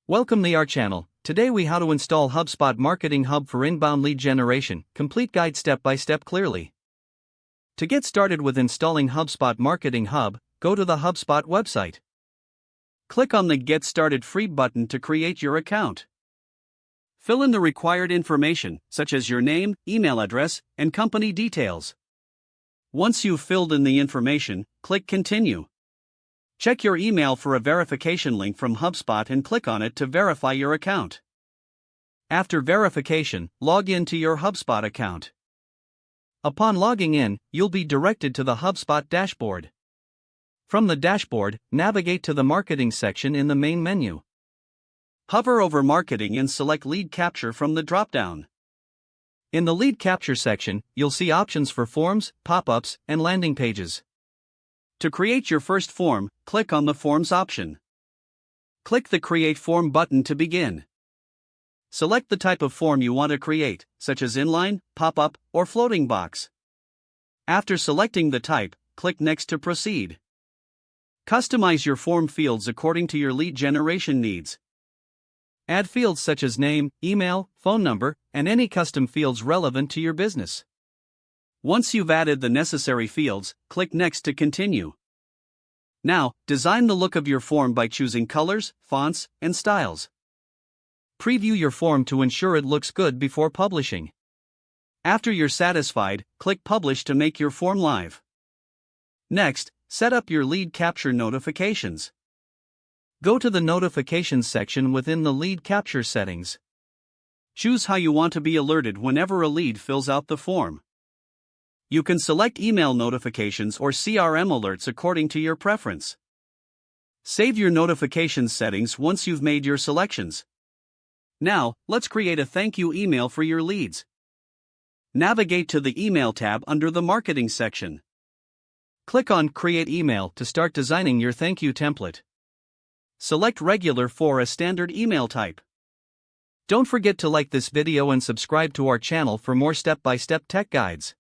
Welcome to our channel. Today we how to install HubSpot Marketing Hub for inbound lead generation. Complete guide step by step clearly. To get started with installing HubSpot Marketing Hub, go to the HubSpot website. Click on the Get Started Free button to create your account. Fill in the required information, such as your name, email address, and company details. Once you've filled in the information, click Continue. Check your email for a verification link from HubSpot and click on it to verify your account. After verification, log in to your HubSpot account. Upon logging in, you'll be directed to the HubSpot dashboard. From the dashboard, navigate to the Marketing section in the main menu. Hover over Marketing and select Lead Capture from the drop-down. In the Lead Capture section, you'll see options for forms, pop-ups, and landing pages. To create your first form, click on the Forms option. Click the Create Form button to begin. Select the type of form you want to create, such as inline, pop-up, or floating box. After selecting the type, click Next to proceed. Customize your form fields according to your lead generation needs. Add fields such as name, email, phone number, and any custom fields relevant to your business. Once you've added the necessary fields, click Next to continue. Now, design the look of your form by choosing colors, fonts, and styles. Preview your form to ensure it looks good before publishing. After you're satisfied, click Publish to make your form live. Next, set up your lead capture notifications. Go to the Notifications section within the Lead Capture settings. Choose how you want to be alerted whenever a lead fills out the form. You can select email notifications or CRM alerts according to your preference. Save your notifications settings once you've made your selections. Now, let's create a thank you email for your leads. Navigate to the Email tab under the Marketing section. Click on Create Email to start designing your thank you template. Select Regular for a standard email type. Don't forget to like this video and subscribe to our channel for more step-by-step tech guides.